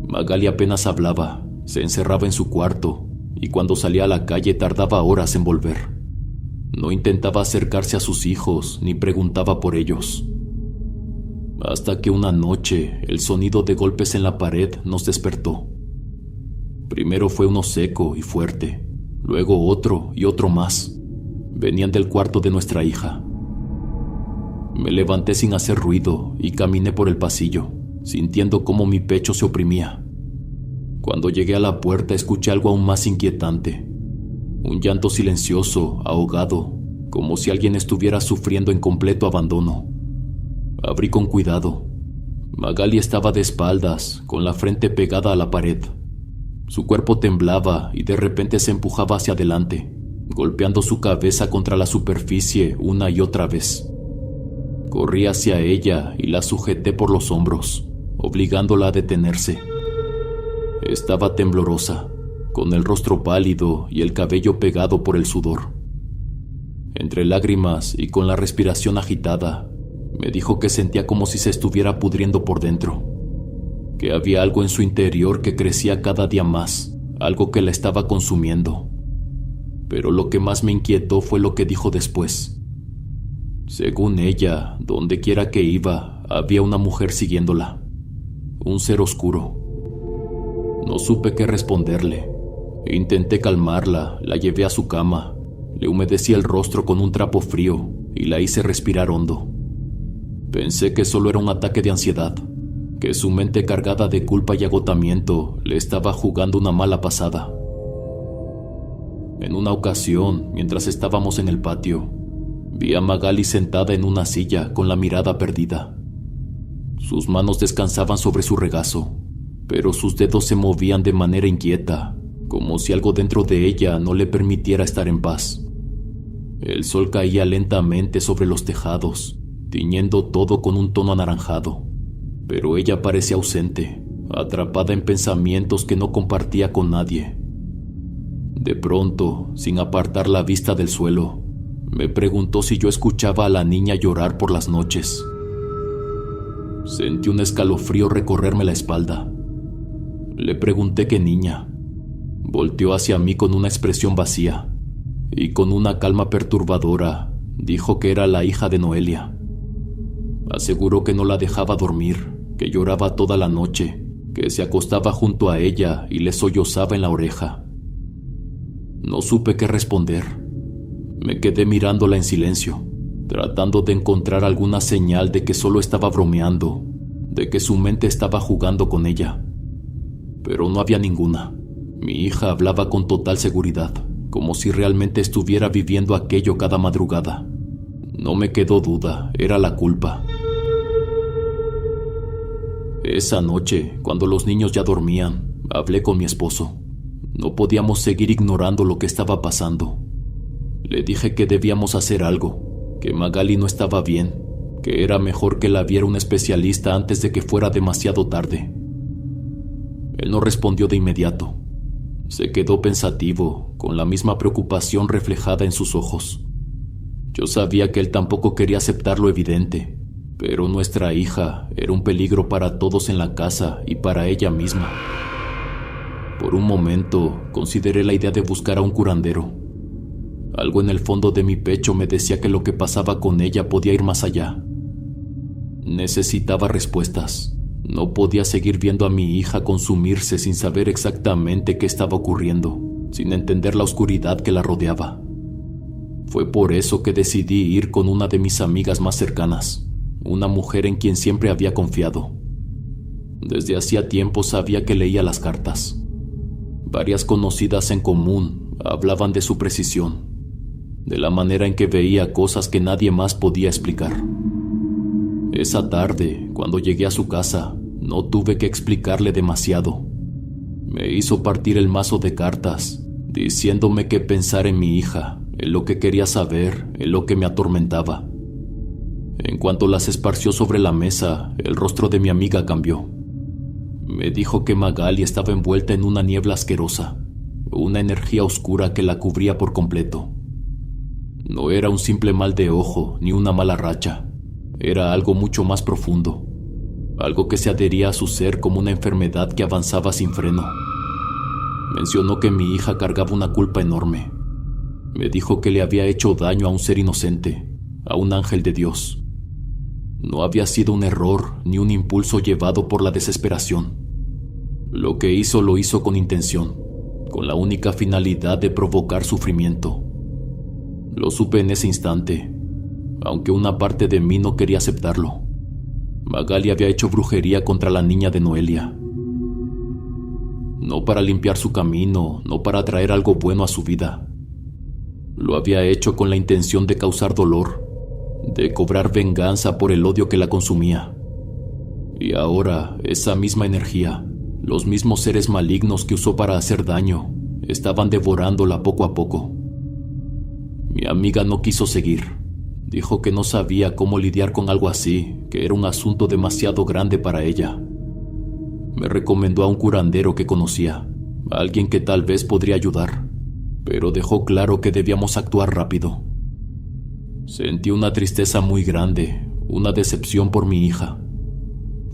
Magali apenas hablaba, se encerraba en su cuarto, y cuando salía a la calle tardaba horas en volver. No intentaba acercarse a sus hijos, ni preguntaba por ellos. Hasta que una noche, el sonido de golpes en la pared nos despertó. Primero fue uno seco y fuerte, luego otro y otro más. Venían del cuarto de nuestra hija. Me levanté sin hacer ruido y caminé por el pasillo, sintiendo cómo mi pecho se oprimía. Cuando llegué a la puerta escuché algo aún más inquietante. Un llanto silencioso, ahogado, como si alguien estuviera sufriendo en completo abandono. Abrí con cuidado. Magali estaba de espaldas, con la frente pegada a la pared. Su cuerpo temblaba y de repente se empujaba hacia adelante, golpeando su cabeza contra la superficie una y otra vez. Corrí hacia ella y la sujeté por los hombros, obligándola a detenerse. Estaba temblorosa, con el rostro pálido y el cabello pegado por el sudor. Entre lágrimas y con la respiración agitada, me dijo que sentía como si se estuviera pudriendo por dentro, que había algo en su interior que crecía cada día más, algo que la estaba consumiendo. Pero lo que más me inquietó fue lo que dijo después. Según ella, donde quiera que iba, había una mujer siguiéndola, un ser oscuro. No supe qué responderle. Intenté calmarla, la llevé a su cama, le humedecí el rostro con un trapo frío y la hice respirar hondo. Pensé que solo era un ataque de ansiedad, que su mente cargada de culpa y agotamiento le estaba jugando una mala pasada. En una ocasión, mientras estábamos en el patio, vi a Magali sentada en una silla con la mirada perdida. Sus manos descansaban sobre su regazo, pero sus dedos se movían de manera inquieta, como si algo dentro de ella no le permitiera estar en paz. El sol caía lentamente sobre los tejados, tiñendo todo con un tono anaranjado, pero ella parecía ausente, atrapada en pensamientos que no compartía con nadie. De pronto, sin apartar la vista del suelo, me preguntó si yo escuchaba a la niña llorar por las noches. Sentí un escalofrío recorrerme la espalda. Le pregunté qué niña. Volteó hacia mí con una expresión vacía. y con una calma perturbadora dijo que era la hija de Noelia. Aseguró que no la dejaba dormir, que lloraba toda la noche, que se acostaba junto a ella y le sollozaba en la oreja. No supe qué responder. Me quedé mirándola en silencio, tratando de encontrar alguna señal de que solo estaba bromeando, de que su mente estaba jugando con ella. Pero no había ninguna. Mi hija hablaba con total seguridad, como si realmente estuviera viviendo aquello cada madrugada. No me quedó duda, era la culpa. Esa noche, cuando los niños ya dormían, hablé con mi esposo. No podíamos seguir ignorando lo que estaba pasando. Le dije que debíamos hacer algo, que Magali no estaba bien, que era mejor que la viera un especialista antes de que fuera demasiado tarde. Él no respondió de inmediato. Se quedó pensativo, con la misma preocupación reflejada en sus ojos. Yo sabía que él tampoco quería aceptar lo evidente, pero nuestra hija era un peligro para todos en la casa y para ella misma. Por un momento consideré la idea de buscar a un curandero. Algo en el fondo de mi pecho me decía que lo que pasaba con ella podía ir más allá. Necesitaba respuestas. No podía seguir viendo a mi hija consumirse sin saber exactamente qué estaba ocurriendo, sin entender la oscuridad que la rodeaba. Fue por eso que decidí ir con una de mis amigas más cercanas, una mujer en quien siempre había confiado. Desde hacía tiempo sabía que leía las cartas. Varias conocidas en común hablaban de su precisión, de la manera en que veía cosas que nadie más podía explicar. Esa tarde, cuando llegué a su casa, no tuve que explicarle demasiado. Me hizo partir el mazo de cartas, diciéndome que pensar en mi hija, en lo que quería saber, en lo que me atormentaba. En cuanto las esparció sobre la mesa, el rostro de mi amiga cambió. Me dijo que Magali estaba envuelta en una niebla asquerosa, una energía oscura que la cubría por completo. No era un simple mal de ojo ni una mala racha. Era algo mucho más profundo, algo que se adhería a su ser como una enfermedad que avanzaba sin freno. Mencionó que mi hija cargaba una culpa enorme. Me dijo que le había hecho daño a un ser inocente, a un ángel de Dios. No había sido un error ni un impulso llevado por la desesperación. Lo que hizo lo hizo con intención, con la única finalidad de provocar sufrimiento. Lo supe en ese instante, aunque una parte de mí no quería aceptarlo. Magali había hecho brujería contra la niña de Noelia. No para limpiar su camino, no para traer algo bueno a su vida. Lo había hecho con la intención de causar dolor, de cobrar venganza por el odio que la consumía. Y ahora, esa misma energía, los mismos seres malignos que usó para hacer daño, estaban devorándola poco a poco. Mi amiga no quiso seguir. Dijo que no sabía cómo lidiar con algo así, que era un asunto demasiado grande para ella. Me recomendó a un curandero que conocía, a alguien que tal vez podría ayudar, pero dejó claro que debíamos actuar rápido. Sentí una tristeza muy grande, una decepción por mi hija.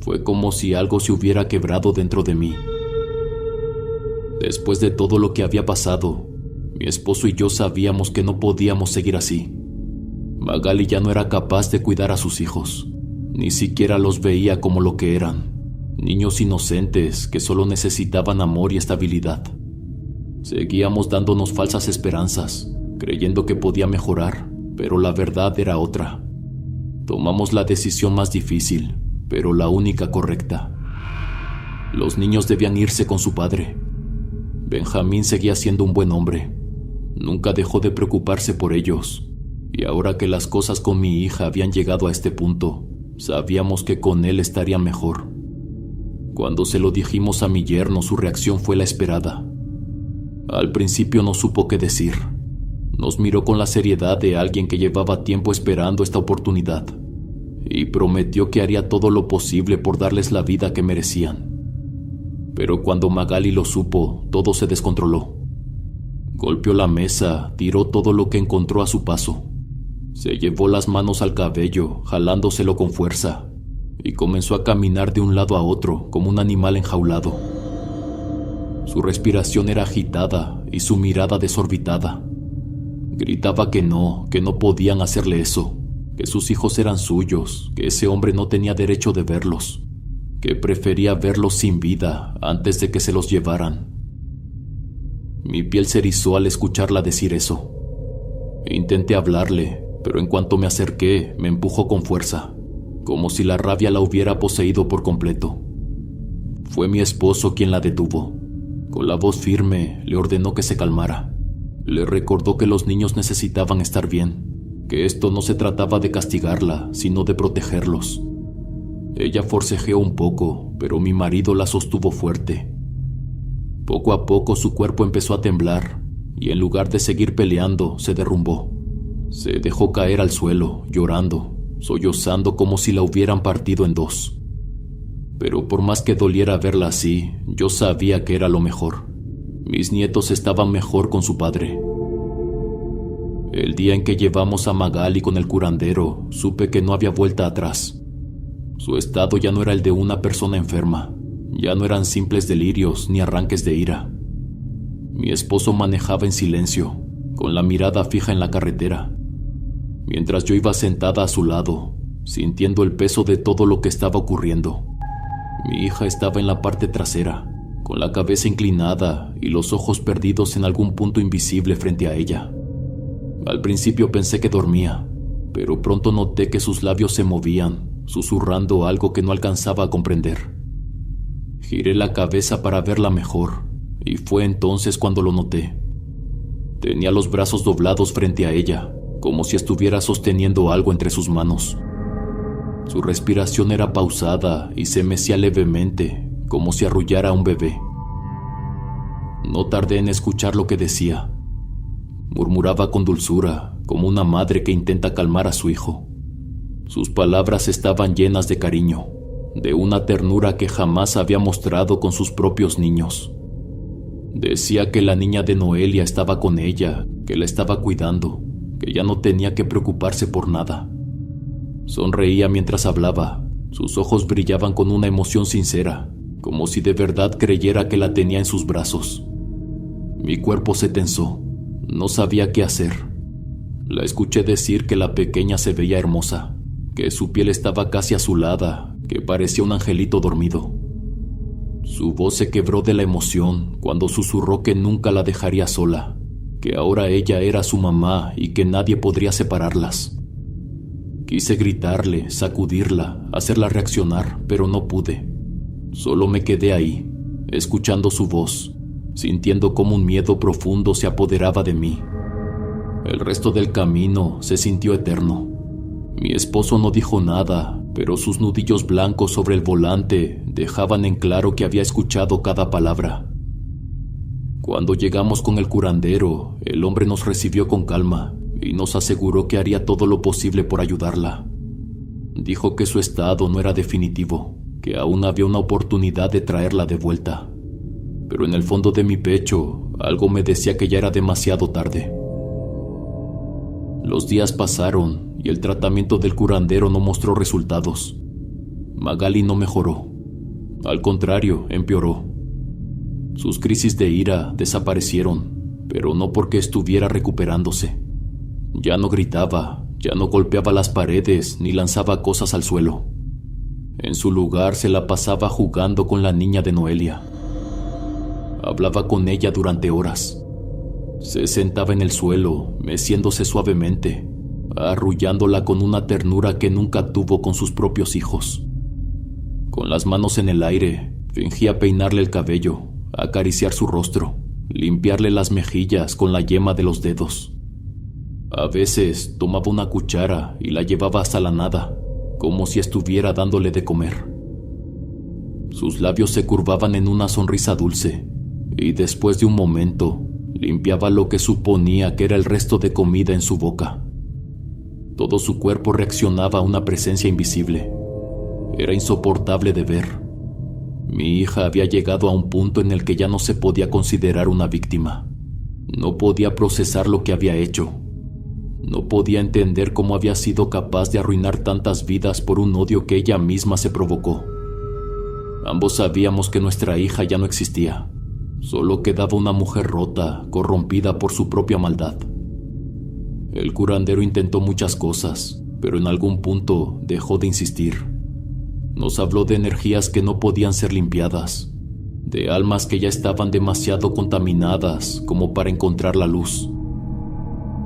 Fue como si algo se hubiera quebrado dentro de mí. Después de todo lo que había pasado, mi esposo y yo sabíamos que no podíamos seguir así. Magali ya no era capaz de cuidar a sus hijos. Ni siquiera los veía como lo que eran, niños inocentes que solo necesitaban amor y estabilidad. Seguíamos dándonos falsas esperanzas, creyendo que podía mejorar, pero la verdad era otra. Tomamos la decisión más difícil, pero la única correcta. Los niños debían irse con su padre. Benjamín seguía siendo un buen hombre. Nunca dejó de preocuparse por ellos. Y ahora que las cosas con mi hija habían llegado a este punto, sabíamos que con él estaría mejor. Cuando se lo dijimos a mi yerno, su reacción fue la esperada. Al principio no supo qué decir. Nos miró con la seriedad de alguien que llevaba tiempo esperando esta oportunidad, y prometió que haría todo lo posible por darles la vida que merecían. Pero cuando Magali lo supo, todo se descontroló. Golpeó la mesa, tiró todo lo que encontró a su paso. Se llevó las manos al cabello, jalándoselo con fuerza, y comenzó a caminar de un lado a otro como un animal enjaulado. Su respiración era agitada y su mirada desorbitada. Gritaba que no podían hacerle eso, que sus hijos eran suyos, que ese hombre no tenía derecho de verlos, que prefería verlos sin vida antes de que se los llevaran. Mi piel se erizó al escucharla decir eso. Intenté hablarle, pero en cuanto me acerqué, me empujó con fuerza, como si la rabia la hubiera poseído por completo. Fue mi esposo quien la detuvo. Con la voz firme, le ordenó que se calmara. Le recordó que los niños necesitaban estar bien, que esto no se trataba de castigarla, sino de protegerlos. Ella forcejeó un poco, pero mi marido la sostuvo fuerte. Poco a poco su cuerpo empezó a temblar, y en lugar de seguir peleando, se derrumbó. Se dejó caer al suelo, llorando, sollozando como si la hubieran partido en dos. Pero por más que doliera verla así, yo sabía que era lo mejor. Mis nietos estaban mejor con su padre. El día en que llevamos a Magali con el curandero, supe que no había vuelta atrás. Su estado ya no era el de una persona enferma, ya no eran simples delirios ni arranques de ira. Mi esposo manejaba en silencio, con la mirada fija en la carretera, mientras yo iba sentada a su lado, sintiendo el peso de todo lo que estaba ocurriendo. Mi hija estaba en la parte trasera, con la cabeza inclinada y los ojos perdidos en algún punto invisible frente a ella. Al principio pensé que dormía, pero pronto noté que sus labios se movían, susurrando algo que no alcanzaba a comprender. Giré la cabeza para verla mejor, y fue entonces cuando lo noté. Tenía los brazos doblados frente a ella, como si estuviera sosteniendo algo entre sus manos. Su respiración era pausada y se mecía levemente, como si arrullara a un bebé. No tardé en escuchar lo que decía. Murmuraba con dulzura, como una madre que intenta calmar a su hijo. Sus palabras estaban llenas de cariño, de una ternura que jamás había mostrado con sus propios niños. Decía que la niña de Noelia estaba con ella, que la estaba cuidando, que ya no tenía que preocuparse por nada. Sonreía mientras hablaba, sus ojos brillaban con una emoción sincera, como si de verdad creyera que la tenía en sus brazos. Mi cuerpo se tensó, no sabía qué hacer. La escuché decir que la pequeña se veía hermosa, que su piel estaba casi azulada, que parecía un angelito dormido. Su voz se quebró de la emoción cuando susurró que nunca la dejaría sola, que ahora ella era su mamá y que nadie podría separarlas. Quise gritarle, sacudirla, hacerla reaccionar, pero no pude. Solo me quedé ahí, escuchando su voz, sintiendo cómo un miedo profundo se apoderaba de mí. El resto del camino se sintió eterno. Mi esposo no dijo nada, pero sus nudillos blancos sobre el volante dejaban en claro que había escuchado cada palabra. Cuando llegamos con el curandero, el hombre nos recibió con calma y nos aseguró que haría todo lo posible por ayudarla. Dijo que su estado no era definitivo, que aún había una oportunidad de traerla de vuelta. Pero en el fondo de mi pecho, algo me decía que ya era demasiado tarde. Los días pasaron y el tratamiento del curandero no mostró resultados. Magali no mejoró. Al contrario, empeoró. Sus crisis de ira desaparecieron, pero no porque estuviera recuperándose. Ya no gritaba, ya no golpeaba las paredes ni lanzaba cosas al suelo. En su lugar se la pasaba jugando con la niña de Noelia. Hablaba con ella durante horas. Se sentaba en el suelo, meciéndose suavemente, arrullándola con una ternura que nunca tuvo con sus propios hijos. Con las manos en el aire, fingía peinarle el cabello, acariciar su rostro, limpiarle las mejillas con la yema de los dedos. A veces tomaba una cuchara y la llevaba hasta la nada, como si estuviera dándole de comer. Sus labios se curvaban en una sonrisa dulce, y después de un momento, limpiaba lo que suponía que era el resto de comida en su boca. Todo su cuerpo reaccionaba a una presencia invisible. Era insoportable de ver. Mi hija había llegado a un punto en el que ya no se podía considerar una víctima. No podía procesar lo que había hecho. No podía entender cómo había sido capaz de arruinar tantas vidas por un odio que ella misma se provocó. Ambos sabíamos que nuestra hija ya no existía. Solo quedaba una mujer rota, corrompida por su propia maldad. El curandero intentó muchas cosas, pero en algún punto dejó de insistir. Nos habló de energías que no podían ser limpiadas, de almas que ya estaban demasiado contaminadas como para encontrar la luz.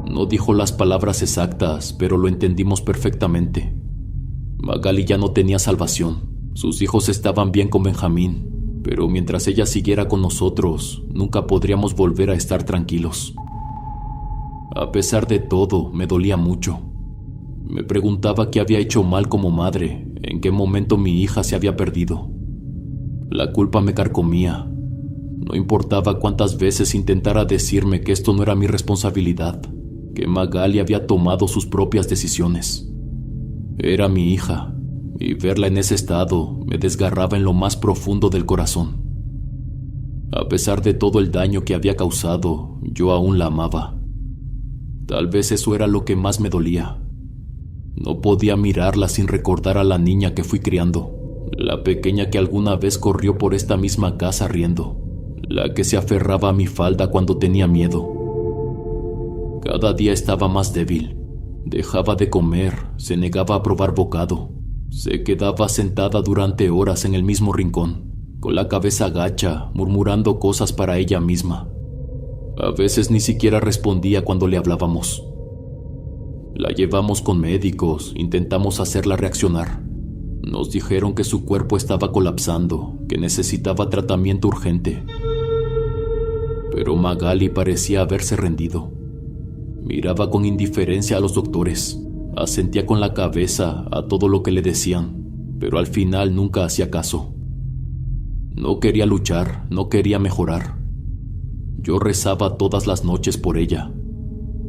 No dijo las palabras exactas, pero lo entendimos perfectamente. Magali ya no tenía salvación. Sus hijos estaban bien con Benjamín, pero mientras ella siguiera con nosotros, nunca podríamos volver a estar tranquilos. A pesar de todo, me dolía mucho. Me preguntaba qué había hecho mal como madre, en qué momento mi hija se había perdido. La culpa me carcomía. No importaba cuántas veces intentara decirme que esto no era mi responsabilidad, que Magali había tomado sus propias decisiones. Era mi hija, y verla en ese estado me desgarraba en lo más profundo del corazón. A pesar de todo el daño que había causado, yo aún la amaba. Tal vez eso era lo que más me dolía. No podía mirarla sin recordar a la niña que fui criando, la pequeña que alguna vez corrió por esta misma casa riendo, la que se aferraba a mi falda cuando tenía miedo. Cada día estaba más débil. Dejaba de comer, se negaba a probar bocado. Se quedaba sentada durante horas en el mismo rincón, con la cabeza gacha, murmurando cosas para ella misma. A veces ni siquiera respondía cuando le hablábamos. La llevamos con médicos, intentamos hacerla reaccionar. Nos dijeron que su cuerpo estaba colapsando, que necesitaba tratamiento urgente. Pero Magali parecía haberse rendido. Miraba con indiferencia a los doctores, asentía con la cabeza a todo lo que le decían, pero al final nunca hacía caso. No quería luchar, no quería mejorar. Yo rezaba todas las noches por ella.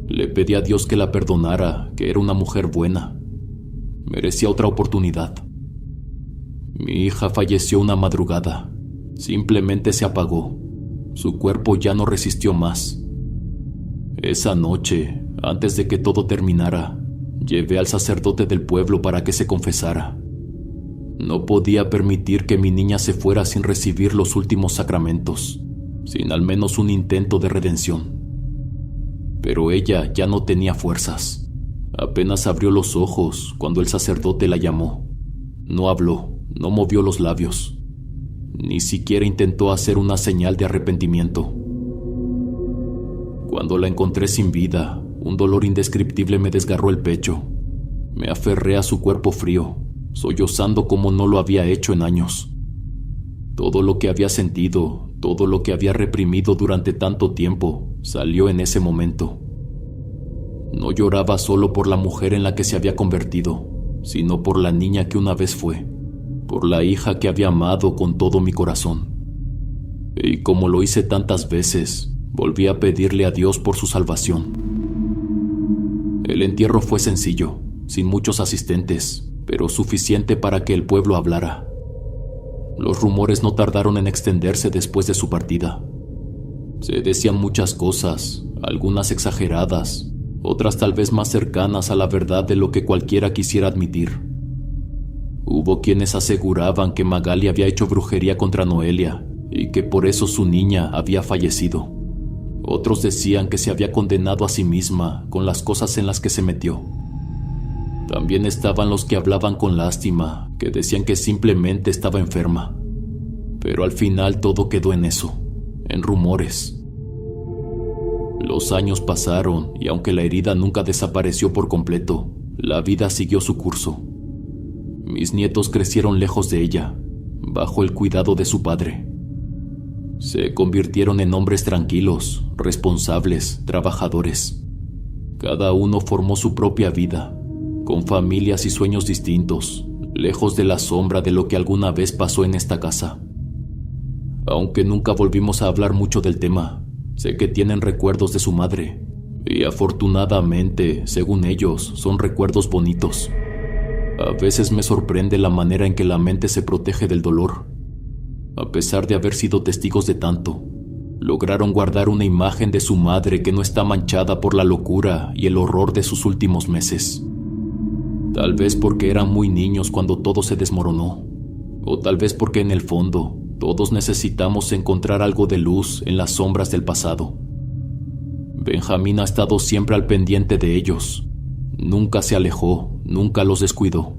Le pedí a Dios que la perdonara, que era una mujer buena. Merecía otra oportunidad. Mi hija falleció una madrugada. Simplemente se apagó. Su cuerpo ya no resistió más. Esa noche, antes de que todo terminara, llevé al sacerdote del pueblo para que se confesara. No podía permitir que mi niña se fuera sin recibir los últimos sacramentos, sin al menos un intento de redención. Pero ella ya no tenía fuerzas. Apenas abrió los ojos cuando el sacerdote la llamó. No habló, no movió los labios. Ni siquiera intentó hacer una señal de arrepentimiento. Cuando la encontré sin vida, un dolor indescriptible me desgarró el pecho. Me aferré a su cuerpo frío, sollozando como no lo había hecho en años. Todo lo que había sentido, todo lo que había reprimido durante tanto tiempo, salió en ese momento. No lloraba solo por la mujer en la que se había convertido, sino por la niña que una vez fue, por la hija que había amado con todo mi corazón. Y como lo hice tantas veces, volví a pedirle a Dios por su salvación. El entierro fue sencillo, sin muchos asistentes, pero suficiente para que el pueblo hablara. Los rumores no tardaron en extenderse después de su partida. Se decían muchas cosas, algunas exageradas, otras tal vez más cercanas a la verdad de lo que cualquiera quisiera admitir. Hubo quienes aseguraban que Magali había hecho brujería contra Noelia y que por eso su niña había fallecido. Otros decían que se había condenado a sí misma con las cosas en las que se metió. También estaban los que hablaban con lástima, que decían que simplemente estaba enferma. Pero al final todo quedó en eso, en rumores. Los años pasaron y aunque la herida nunca desapareció por completo, la vida siguió su curso. Mis nietos crecieron lejos de ella, bajo el cuidado de su padre. Se convirtieron en hombres tranquilos, responsables, trabajadores. Cada uno formó su propia vida, con familias y sueños distintos, lejos de la sombra de lo que alguna vez pasó en esta casa. Aunque nunca volvimos a hablar mucho del tema, sé que tienen recuerdos de su madre, y afortunadamente, según ellos, son recuerdos bonitos. A veces me sorprende la manera en que la mente se protege del dolor. A pesar de haber sido testigos de tanto, lograron guardar una imagen de su madre que no está manchada por la locura y el horror de sus últimos meses. Tal vez porque eran muy niños cuando todo se desmoronó, o tal vez porque en el fondo todos necesitamos encontrar algo de luz en las sombras del pasado. Benjamín ha estado siempre al pendiente de ellos. Nunca se alejó, nunca los descuidó.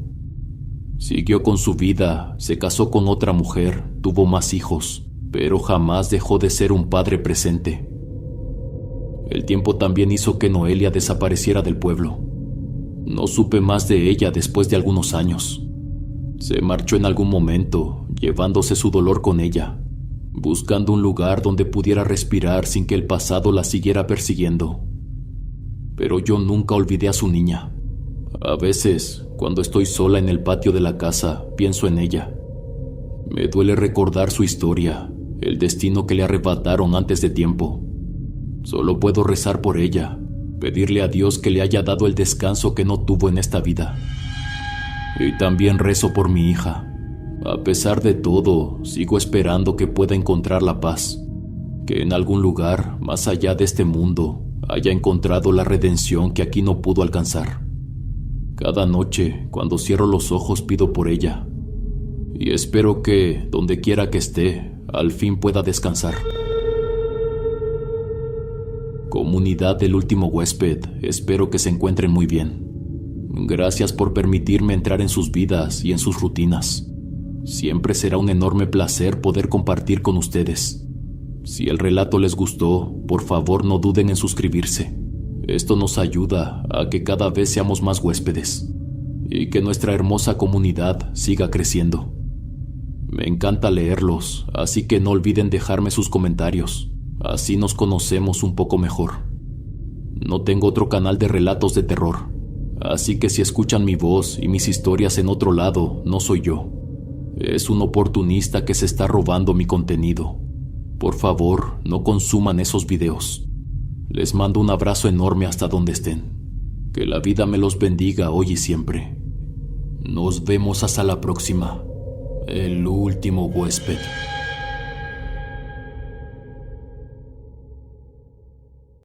Siguió con su vida, se casó con otra mujer, tuvo más hijos, pero jamás dejó de ser un padre presente. El tiempo también hizo que Noelia desapareciera del pueblo. No supe más de ella después de algunos años. Se marchó en algún momento, llevándose su dolor con ella, buscando un lugar donde pudiera respirar sin que el pasado la siguiera persiguiendo. Pero yo nunca olvidé a su niña. A veces, cuando estoy sola en el patio de la casa, pienso en ella. Me duele recordar su historia, el destino que le arrebataron antes de tiempo. Solo puedo rezar por ella, pedirle a Dios que le haya dado el descanso que no tuvo en esta vida. Y también rezo por mi hija. A pesar de todo, sigo esperando que pueda encontrar la paz, que en algún lugar, más allá de este mundo, haya encontrado la redención que aquí no pudo alcanzar. Cada noche, cuando cierro los ojos, pido por ella. Y espero que, donde quiera que esté, al fin pueda descansar. Comunidad del último huésped, espero que se encuentren muy bien. Gracias por permitirme entrar en sus vidas y en sus rutinas. Siempre será un enorme placer poder compartir con ustedes. Si el relato les gustó, por favor no duden en suscribirse. Esto nos ayuda a que cada vez seamos más huéspedes y que nuestra hermosa comunidad siga creciendo. Me encanta leerlos, así que no olviden dejarme sus comentarios. Así nos conocemos un poco mejor. No tengo otro canal de relatos de terror, así que si escuchan mi voz y mis historias en otro lado, no soy yo. Es un oportunista que se está robando mi contenido. Por favor, no consuman esos videos. Les mando un abrazo enorme hasta donde estén. Que la vida me los bendiga hoy y siempre. Nos vemos hasta la próxima. El último huésped.